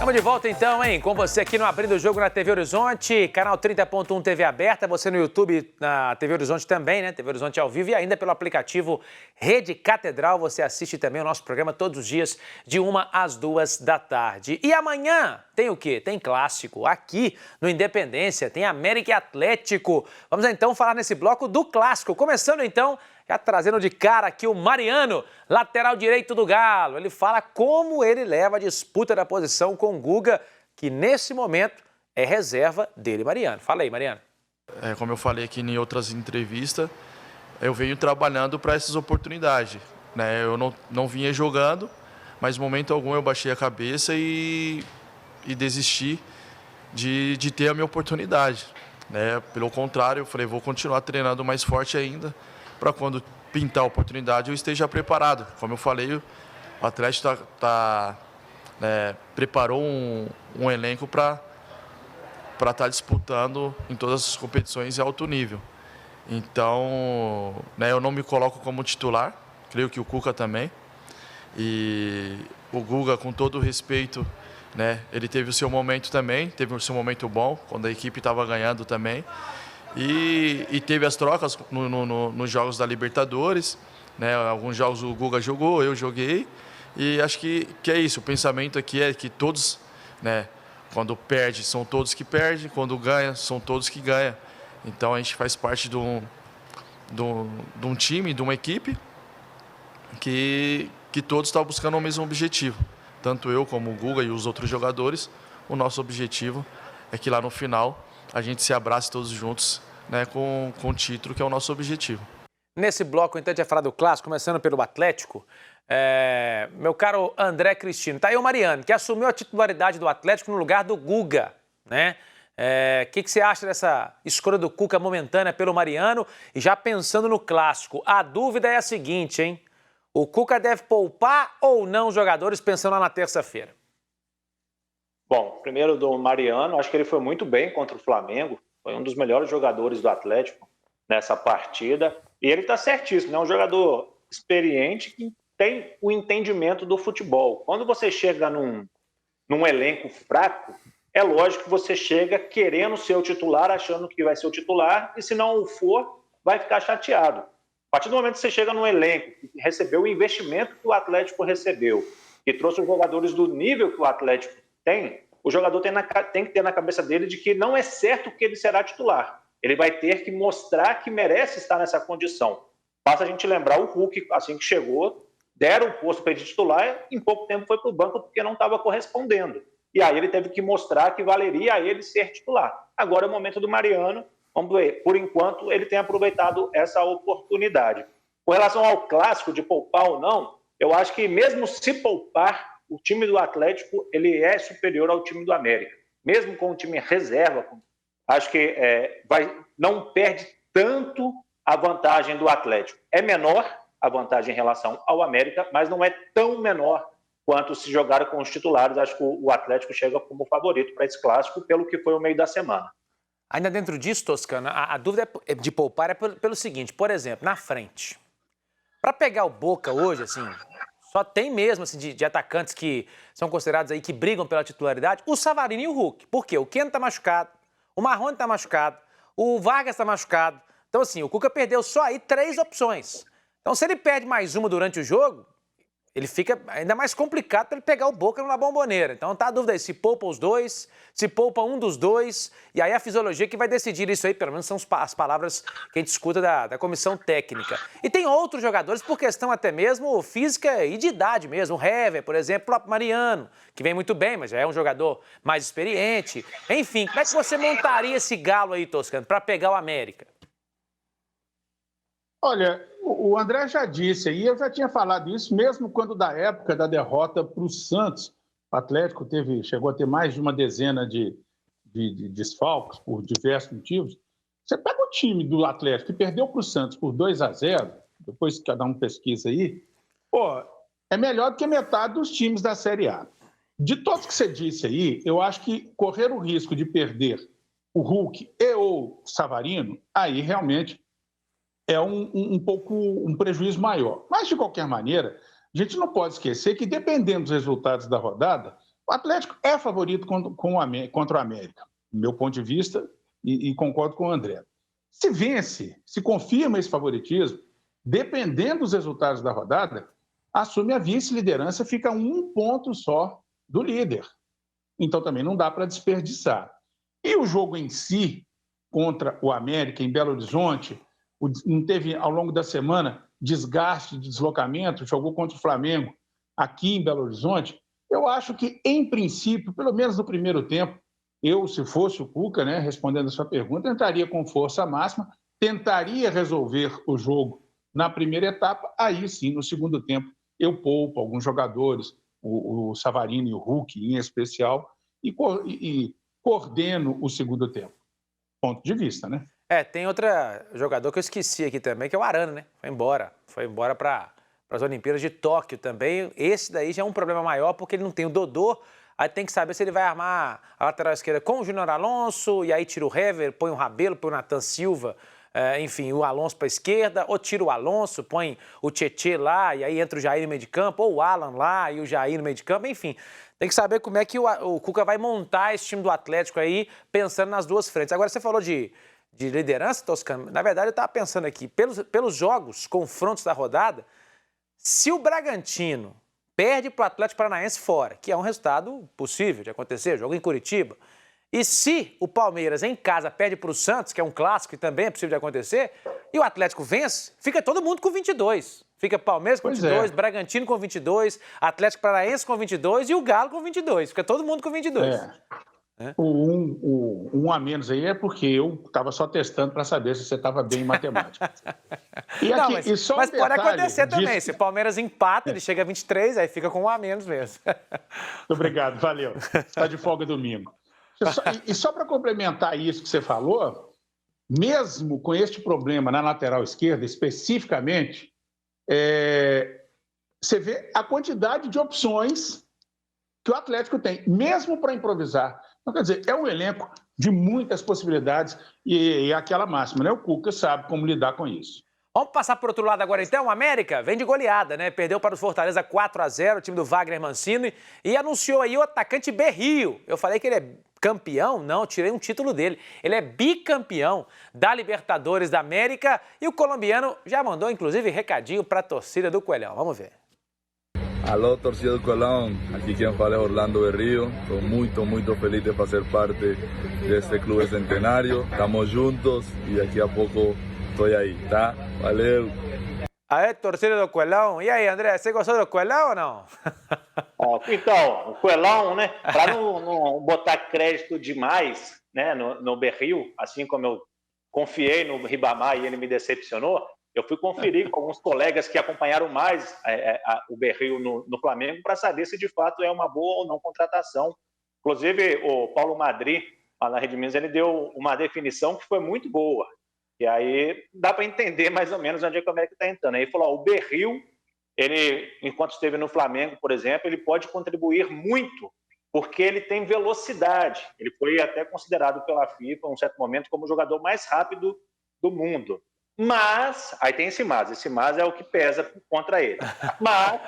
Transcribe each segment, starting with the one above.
Estamos de volta então, hein? Com você aqui no Abrindo o Jogo na TV Horizonte, canal 30.1 TV aberta, você no YouTube, na TV Horizonte também, né? TV Horizonte ao vivo e ainda pelo aplicativo Rede Catedral, você assiste também o nosso programa todos os dias, de 1 às 2 da tarde. E amanhã tem o quê? Tem clássico aqui no Independência, tem América e Atlético. Vamos então falar nesse bloco do clássico, começando então já trazendo de cara aqui o Mariano, lateral direito do Galo. Ele fala como ele leva a disputa da posição com o Guga, que nesse momento é reserva dele, Mariano. Fala aí, Mariano. Como eu falei aqui em outras entrevistas, eu venho trabalhando para essas oportunidades, né? Eu não vinha jogando, mas em momento algum eu baixei a cabeça e desisti de ter a minha oportunidade, né? Pelo contrário, eu falei, vou continuar treinando mais forte ainda, para quando pintar a oportunidade eu esteja preparado. Como eu falei, o Atlético preparou um elenco para estar disputando em todas as competições em alto nível. Então, eu não me coloco como titular, creio que o Cuca também. E o Guga, com todo o respeito, ele teve o seu momento também, teve o seu momento bom, quando a equipe estava ganhando também. E teve as trocas nos jogos da Libertadores, Alguns jogos o Guga jogou, eu joguei. E acho que é isso. O pensamento aqui é que todos, quando perde, são todos que perdem. Quando ganha, são todos que ganham. Então a gente faz parte de um time, de uma equipe que todos estão buscando o mesmo objetivo. Tanto eu como o Guga e os outros jogadores, o nosso objetivo é que lá no final a gente se abrace todos juntos, com o título, que é o nosso objetivo. Nesse bloco, então, a gente vai falar do clássico, começando pelo Atlético. Meu caro André Cristino, tá aí o Mariano, que assumiu a titularidade do Atlético no lugar do Guga, né? Que você acha dessa escolha do Cuca momentânea pelo Mariano? E já pensando no clássico, a dúvida é a seguinte, hein? O Cuca deve poupar ou não os jogadores, pensando lá na terça-feira? Bom, primeiro do Mariano, acho que ele foi muito bem contra o Flamengo, foi um dos melhores jogadores do Atlético nessa partida, e ele está certíssimo, é um jogador experiente que tem o entendimento do futebol. Quando você chega num elenco fraco, é lógico que você chega querendo ser o titular, achando que vai ser o titular, e se não o for, vai ficar chateado. A partir do momento que você chega num elenco que recebeu o investimento que o Atlético recebeu, que trouxe os jogadores do nível que o Atlético tem, o jogador tem que ter na cabeça dele de que não é certo que ele será titular. Ele vai ter que mostrar que merece estar nessa condição. Basta a gente lembrar o Hulk, assim que chegou, deram o posto para ele titular, em pouco tempo foi para o banco porque não estava correspondendo. E aí ele teve que mostrar que valeria a ele ser titular. Agora é o momento do Mariano. Vamos ver, por enquanto ele tem aproveitado essa oportunidade. Com relação ao clássico de poupar ou não, eu acho que mesmo se poupar, o time do Atlético ele é superior ao time do América. Mesmo com o time reserva, acho que não perde tanto a vantagem do Atlético. É menor a vantagem em relação ao América, mas não é tão menor quanto se jogar com os titulares. Acho que o Atlético chega como favorito para esse clássico, pelo que foi o meio da semana. Ainda dentro disso, Toscano, a dúvida de poupar é pelo seguinte, por exemplo, na frente. Para pegar o Boca hoje, assim, só tem mesmo assim, de atacantes que são considerados aí que brigam pela titularidade, o Savarino e o Hulk. Por quê? O Keno tá machucado, o Marrone tá machucado, o Vargas tá machucado. Então, assim, o Cuca perdeu só aí 3 opções. Então, se ele perde mais uma durante o jogo, ele fica ainda mais complicado para ele pegar o Boca na Bombonera. Então tá a dúvida aí, se poupa os dois, se poupa um dos dois, e aí a fisiologia que vai decidir isso aí, pelo menos são as palavras que a gente escuta da comissão técnica. E tem outros jogadores por questão até mesmo física e de idade mesmo, o Hever, por exemplo, o próprio Mariano, que vem muito bem, mas já é um jogador mais experiente. Enfim, como é que você montaria esse galo aí, Toscano, para pegar o América? Olha, o André já disse aí, eu já tinha falado isso, mesmo quando da época da derrota para o Santos, o Atlético chegou a ter mais de uma dezena de desfalques por diversos motivos. Você pega o time do Atlético que perdeu para o Santos por 2-0, depois que cada um pesquisa aí, é melhor do que metade dos times da Série A. De todos que você disse aí, eu acho que correr o risco de perder o Hulk e o Savarino, aí realmente é um prejuízo maior. Mas, de qualquer maneira, a gente não pode esquecer que, dependendo dos resultados da rodada, O Atlético é favorito contra o América, do meu ponto de vista, e concordo com o André. Se vence, se confirma esse favoritismo, dependendo dos resultados da rodada, assume a vice-liderança, fica 1 ponto só do líder. Então também não dá para desperdiçar. E o jogo em si, contra o América, em Belo Horizonte, não teve, ao longo da semana, desgaste de deslocamento, jogou contra o Flamengo aqui em Belo Horizonte. Eu acho que, em princípio, pelo menos no primeiro tempo, eu, se fosse o Cuca, né, respondendo a sua pergunta, entraria com força máxima, tentaria resolver o jogo na primeira etapa, aí sim, no segundo tempo, eu poupo alguns jogadores, o Savarino e o Hulk em especial, e coordeno o segundo tempo. Ponto de vista, né? Tem outro jogador que eu esqueci aqui também, que é o Arana, né? Foi embora para as Olimpíadas de Tóquio também. Esse daí já é um problema maior, porque ele não tem o Dodô. Aí tem que saber se ele vai armar a lateral esquerda com o Júnior Alonso, e aí tira o Hever, põe o Rabelo, põe o Nathan Silva, enfim, o Alonso para a esquerda, ou tira o Alonso, põe o Tietê lá, e aí entra o Jair no meio de campo, ou o Alan lá e o Jair no meio de campo, enfim. Tem que saber como é que o Cuca vai montar esse time do Atlético aí, pensando nas duas frentes. Agora, você falou de liderança, Toscano. Na verdade, eu estava pensando aqui, pelos jogos, confrontos da rodada, se o Bragantino perde para o Atlético Paranaense fora, que é um resultado possível de acontecer, jogo em Curitiba, e se o Palmeiras em casa perde para o Santos, que é um clássico e também é possível de acontecer, e o Atlético vence, fica todo mundo com 22. Fica Palmeiras com 22, Bragantino com 22, Atlético Paranaense com 22 e o Galo com 22. Fica todo mundo com 22. O 1 a menos aí é porque eu estava só testando para saber se você estava bem em matemática. Não, mas pode acontecer também. Se o Palmeiras empata, ele chega a 23, aí fica com 1 a menos mesmo. Muito obrigado, valeu. Está de folga domingo. E só para complementar isso que você falou, mesmo com este problema na lateral esquerda, especificamente, você vê a quantidade de opções que o Atlético tem, mesmo para improvisar. Então, quer dizer, é um elenco de muitas possibilidades e aquela máxima, né? O Cuca sabe como lidar com isso. Vamos passar para o outro lado agora, então. O América vem de goleada, né? Perdeu para o Fortaleza 4-0, o time do Wagner Mancini, e anunciou aí o atacante Berrio. Eu falei que ele é campeão? Não, tirei um título dele. Ele é bicampeão da Libertadores da América e o colombiano já mandou, inclusive, recadinho para a torcida do Coelhão. Vamos ver. Alô, torcida do Colón, aqui quem fala é Orlando Berrio. Estou muito feliz de fazer parte deste clube centenário. Estamos juntos e daqui a pouco estou aí, tá? Valeu! Aê, torcida do Coelhão. E aí, André, você gostou do Coelhão ou não? Então, o Coelhão, né? Para não botar crédito demais, né, no Berrio, assim como eu confiei no Ribamar e ele me decepcionou, eu fui conferir com alguns colegas que acompanharam mais o Berrio no Flamengo para saber se de fato é uma boa ou não contratação. Inclusive, o Paulo Madri, lá na Rede Minas, ele deu uma definição que foi muito boa. E aí dá para entender mais ou menos onde é que o América está entrando. Aí ele falou, o Berrio, ele, enquanto esteve no Flamengo, por exemplo, ele pode contribuir muito, porque ele tem velocidade. Ele foi até considerado pela FIFA, em um certo momento, como o jogador mais rápido do mundo. Mas, aí tem esse mas é o que pesa contra ele. Mas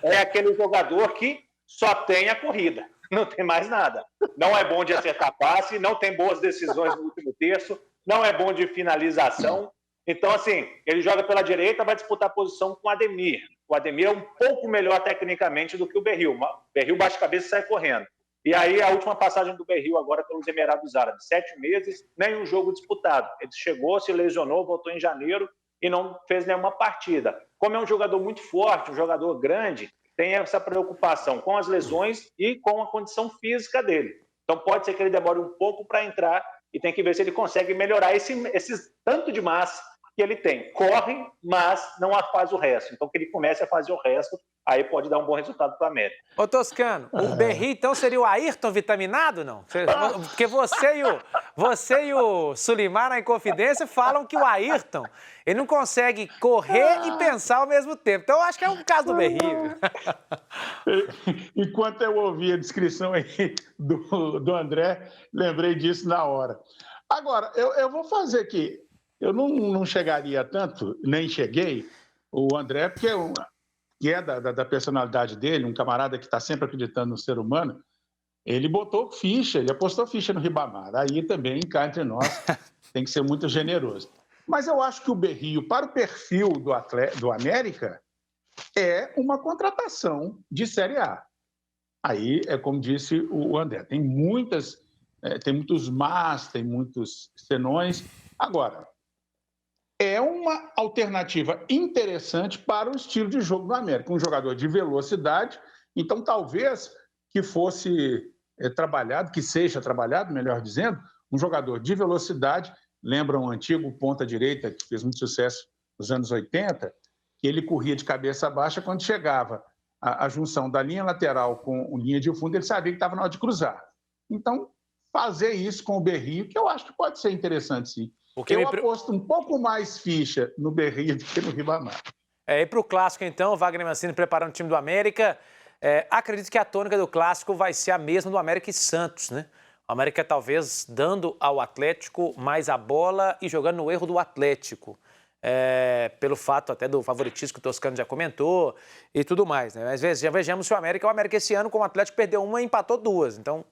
é aquele jogador que só tem a corrida, não tem mais nada. Não é bom de acertar passe, não tem boas decisões no último terço, não é bom de finalização. Então, assim, ele joga pela direita, vai disputar a posição com o Ademir. O Ademir é um pouco melhor tecnicamente do que o Berrio. O Berrio baixa a cabeça e sai correndo. E aí, a última passagem do Berrio agora pelos Emirados Árabes, 7 meses, nenhum jogo disputado. Ele chegou, se lesionou, voltou em janeiro e não fez nenhuma partida. Como é um jogador muito forte, um jogador grande, tem essa preocupação com as lesões e com a condição física dele. Então, pode ser que ele demore um pouco para entrar e tem que ver se ele consegue melhorar esse tanto de massa que ele tem. Corre, mas não faz o resto. Então, que ele comece a fazer o resto, aí pode dar um bom resultado para a América. Ô, Toscano, o Berrio, então, seria o Ayrton vitaminado, não? Porque você e o Sulimar, na Inconfidência, falam que o Ayrton, ele não consegue correr e pensar ao mesmo tempo. Então, eu acho que é um caso do Berrio. Enquanto eu ouvi a descrição aí do André, lembrei disso na hora. Agora, eu vou fazer aqui. Eu não chegaria tanto, nem cheguei, o André, porque que é da personalidade dele, um camarada que está sempre acreditando no ser humano, Ele botou ficha, ele apostou ficha no Ribamar. Aí também, cá entre nós, tem que ser muito generoso. Mas eu acho que o Berrio, para o perfil do América, é uma contratação de Série A. Aí, é como disse o André, tem muitos mas, tem muitos senões. Agora, é uma alternativa interessante para o estilo de jogo do América. Um jogador de velocidade, então talvez que fosse trabalhado, que seja trabalhado, melhor dizendo, um jogador de velocidade, lembra um antigo ponta-direita que fez muito sucesso nos anos 80, que ele corria de cabeça baixa quando chegava a junção da linha lateral com a linha de fundo, ele sabia que estava na hora de cruzar. Então, fazer isso com o Berrio, que eu acho que pode ser interessante, sim. Eu aposto um pouco mais ficha no Berrio do que no Ribamar. E para o Clássico, então, Wagner Mancini preparando o time do América. Acredito que a tônica do Clássico vai ser a mesma do América e Santos, né? O América talvez dando ao Atlético mais a bola e jogando no erro do Atlético. Pelo fato até do favoritismo que o Toscano já comentou e tudo mais, né? Às vezes já vejamos se o América esse ano com o Atlético perdeu uma e empatou duas. Então,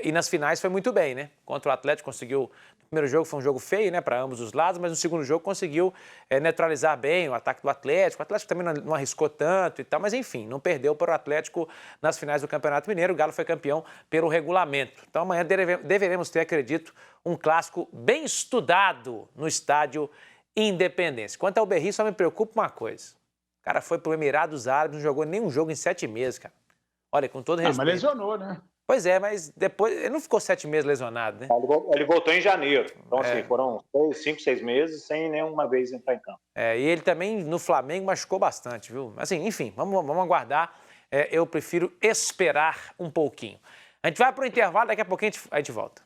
e nas finais foi muito bem, né? Contra o Atlético conseguiu. No primeiro jogo foi um jogo feio, né, para ambos os lados, mas no segundo jogo conseguiu neutralizar bem o ataque do Atlético. O Atlético também não arriscou tanto e tal, mas enfim, não perdeu para o Atlético nas finais do Campeonato Mineiro. O Galo foi campeão pelo regulamento. Então amanhã deveremos ter, acredito, um clássico bem estudado no estádio Independência. Quanto ao Berrio, só me preocupa uma coisa. O cara foi para o Emirados Árabes, não jogou nenhum jogo em 7 meses, cara. Olha, com todo respeito. Mas lesionou, né? Pois é, mas depois ele não ficou 7 meses lesionado, né? Ele voltou em janeiro. Então, assim, foram 5, 6 meses sem nenhuma vez entrar em campo. E ele também, no Flamengo, machucou bastante, viu? Assim, enfim, vamos aguardar. Eu prefiro esperar um pouquinho. A gente vai para o intervalo, daqui a pouquinho a gente volta.